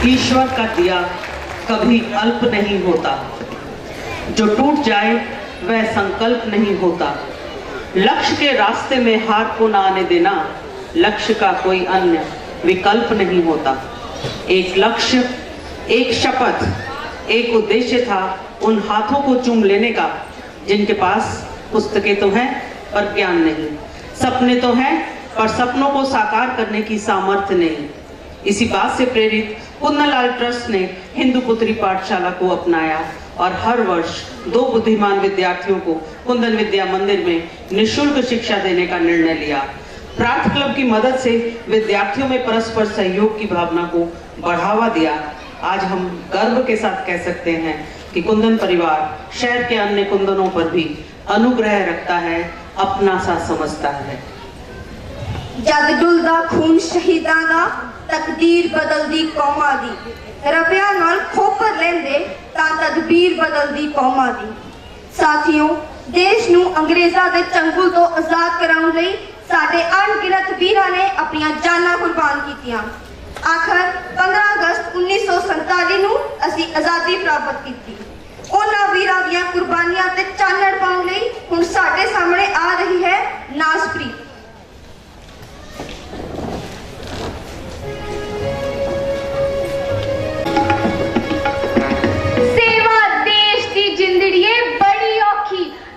ईश्वर का दिया कभी अल्प नहीं होता, जो टूट जाए वह संकल्प नहीं होता। लक्ष्य के रास्ते में हार को न आने देना, लक्ष्य का कोई अन्य विकल्प नहीं होता। एक लक्ष्य, एक शपथ, एक उद्देश्य था उन हाथों को चूम लेने का जिनके पास पुस्तकें तो हैं पर ज्ञान नहीं, सपने तो हैं पर सपनों को साकार करने की सामर्थ्य नहीं। इसी बात से प्रेरित कुंदनलाल ट्रस्ट ने हिंदू पुत्री पाठशाला को अपनाया और हर वर्ष 2 बुद्धिमान विद्यार्थियों को कुंदन विद्या मंदिर में निःशुल्क शिक्षा देने का निर्णय लिया। प्रार्थ क्लब की मदद से विद्यार्थियों में परस्पर सहयोग की भावना को बढ़ावा दिया। आज हम गर्व के साथ कह सकते हैं कि कुंदन परिवार शहर के अन्य कुंदनों पर भी अनुग्रह रखता है, अपना सा समझता है। जद डुलदा खून शहीदां दा, तकदीर बदलदी कौमां दी, रबिया नाल खोपर लेंदे तां तदबीर बदलदी कौमां दी। साथियों, देश नूं अंग्रेज़ां दे चंगुल तो आजाद कराउण लई साडे अणगिणत वीरां ने अपनियां जानां कुर्बान कीतियां। आखिर 15 अगस्त 1947 नूं असीं आज़ादी प्राप्त कीती। उन्हां वीरां दीयां कुर्बानियां ते चानण पाउण लई हुण साडे सामने आ रही है नाज़प्रीत।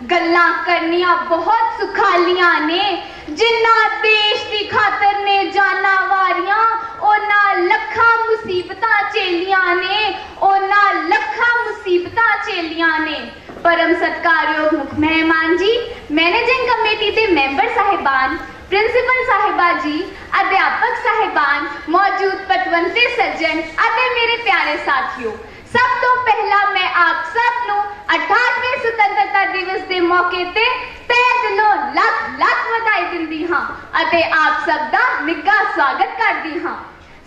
गल्लां करनियां बहुत सुखालियां ने, जिन्ना देश दी खातर ने जाना वारियां, ओना लखा मुसीबतां झेलियां ने, ओना लखा मुसीबतां झेलियां ने। परम सत्कारयोग मुख मेहमान जी, मैनेजिंग कमेटी दे मैंबर साहिबान, प्रिंसिपल साहिबा जी, अध्यापक साहिबान, मौजूद पतवंते सज्जन अते मेरे प्यारे साथियों, सब तो पहला मैं आप सब नूं 68वें सुतंत्रता दिवस के मौके ते तहे दिलों लख लख ਵਧਾਈ दिंदी हां अते आप सब दा निੱਘਾ स्वागत करदी हां।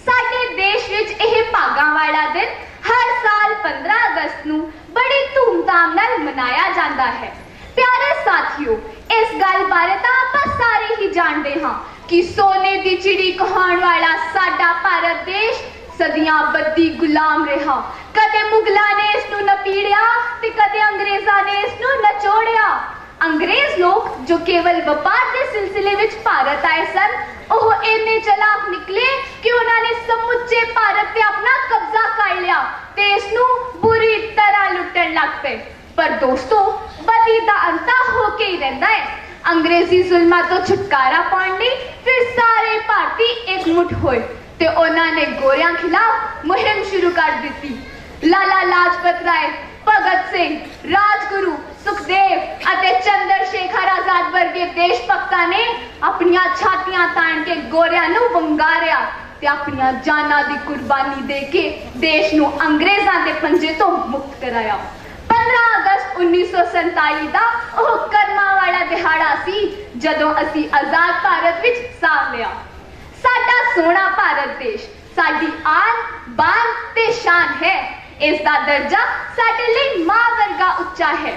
साडे देश विच यह भागां वाला दिन हर साल 15 अगस्त नूं बड़ी धूमधाम नाल मनाया जाता है। प्यारे साथियों, इस गल बारे तां आपां सारे ही जानते हां कि सोने दी चिड़ी कहाउण वाला साडा भारत देश सदियां बद्दी गुलाम रहा। कदे मुगलों ने इसनूं नपीड़िया ते कदे अंग्रेज़ां ने इसनूं नचोड़िया। अंग्रेज लोग जो केवल व्यापार के सिलसिले विच भारत आए सन, ओह इन्ने चलाक निकले कि उन्होंने समुचे भारत पे अपना कब्जा कर लिया ते इसनूं बुरी तरह लुटन लग पे। पर दोस्तों, बदी दा अंता होके ही रहंदा है। अंग्रेजी जुल्मां तो छुटकारा पाउण लई फिर सारे भारती एकमुठ होए ते उन्होंने गोरियां खिलाफ मुहिम शुरू कर दी। लाला लाजपत राय, भगत सिंह, राजगुरु, सुखदेव अते चंद्रशेखर आजाद वर्गे देशभक्तां ने अपनियां छातियां ताण के गोरियां नूं वंगारिया ते अपनियां जानां दी कुर्बानी दे के देश नूं अंग्रेज़ां दे पंजे तो मुक्त कराया। 15 अगस्त 1947 दा ओह करमां वाला दिहाड़ा सी जदों असीं आजाद भारत विच साह लिया। साडा सोना भारत देश साडी आन बान ते शान है। इसका दर्जा साडे लई मां वर्गा उच्चा है।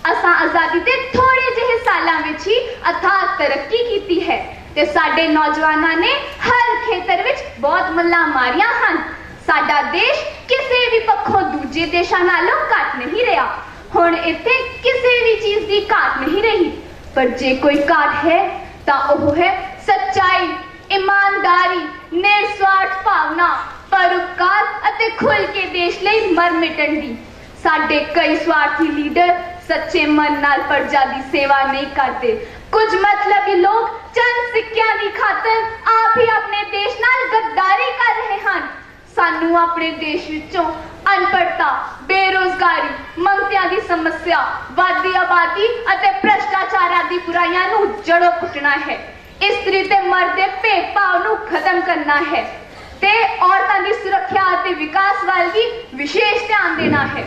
असां आजादी दे थोड़े जिहे सालां विच ही अथाक तरक्की कीती है ते साडे नौजवानां ने हर खेतर विच बहुत मल्लां मारियां हन। साडा देश किसी भी पक्षों दूजे देशां नालों घट नहीं रहा। हुण इत्थे किसी भी चीज की घाट नहीं रही, पर जे कोई घाट है तां ओह है सच्चाई, ईमानदारी, निस्वार्थ भावना, परोपकार अते खुल के देश लई मर मिटण दी। साडे कई स्वार्थी लीडर सच्चे मन नाल प्रजा दी सेवा नहीं करते। कुछ मतलबी लोग चंद सिक्कियां दी खातर आप ही अपने देश नाल गद्दारी कर रहे हैं। सानू अपने देश विचों अनपढ़ता, बेरोजगारी, मंगतियां दी समस्या, वादी आबादी अते भ्रष्टाचार आदि बुराइयां नू जड़ों पुटना है। स्त्री ते मर्द दे भेदभाव नू खत्म करना है ते औरतां दी सुरक्षा अते विकास वाल भी विशेष ध्यान देना है।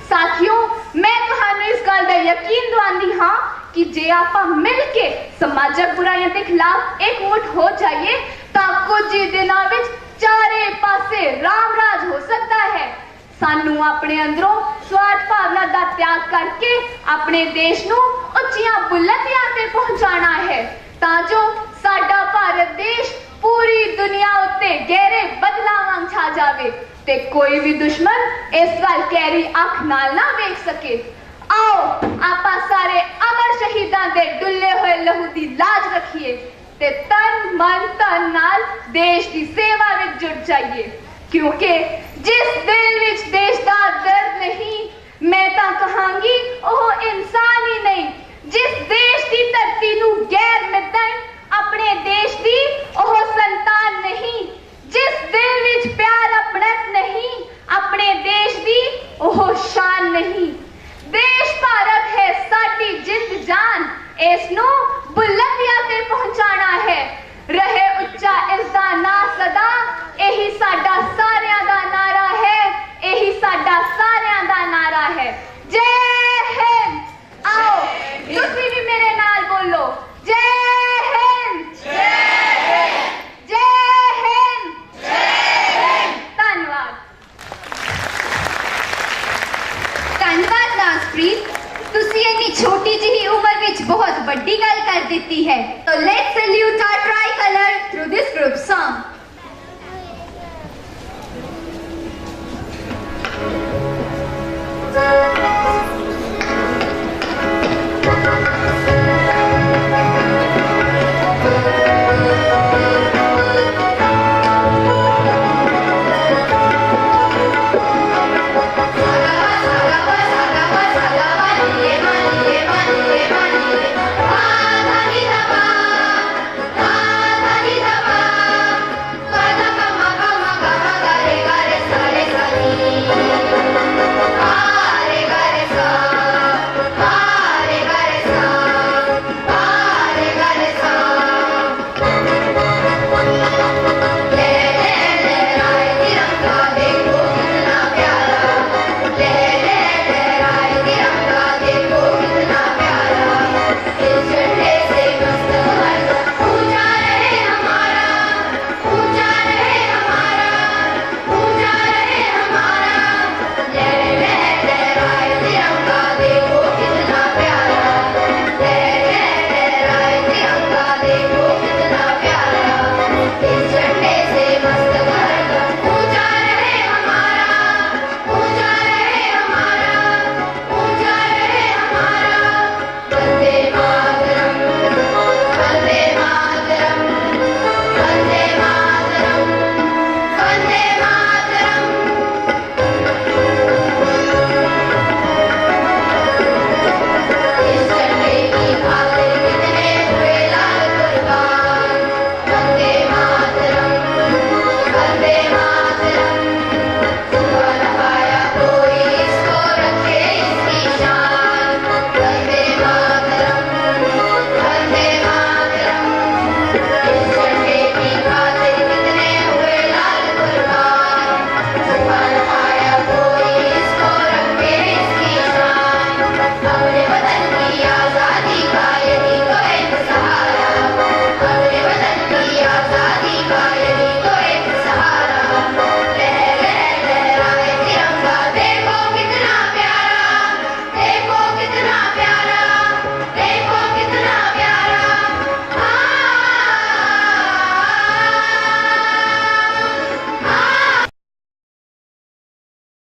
साथियों, मैं तुहानू इस गल दा यकीन दिवांदी हां कि जे आपां मिल के समाजक बुराइयां दे खिलाफ एकमुठ हो जाइए तां कुछ ही दिनां विच चारे पासे राम राज हो सकता है। सानू अपने अंदरों स्वार्थ भावना दा त्याग करके अपने देश नू उच्चियां बुलंदियां ते पहुंचाना है तां जो साडा भारत देश पूरी दुनिया उत्ते गहरे बदलाव वांग छा जावे ते कोई भी दुश्मन इस गल गहरी अख नाल ना वेख सके। आओ आपा सारे अमर शहीदां दे डुल्ले हुए लहू दी लाज रखिए ते तन मन धन नाल देश दी सेवा विच जुट जाइए, क्योंकि जिस दिल विच देश दा दर्द नहीं, मैं तां कहांगी ओह इंसान ही नहीं। जिस देश दी धरती नू गैर मिदन अपने देश दी ओह संतान नहीं। जिस दिल विच प्यार अपनत नहीं अपने देश दी ओह शान नहीं। देश भारत है साडी जिंद जान, इसनू बुलंदियां ते पहुंचाना है। रहे उच्चा इसदा ना सदा, यही साडा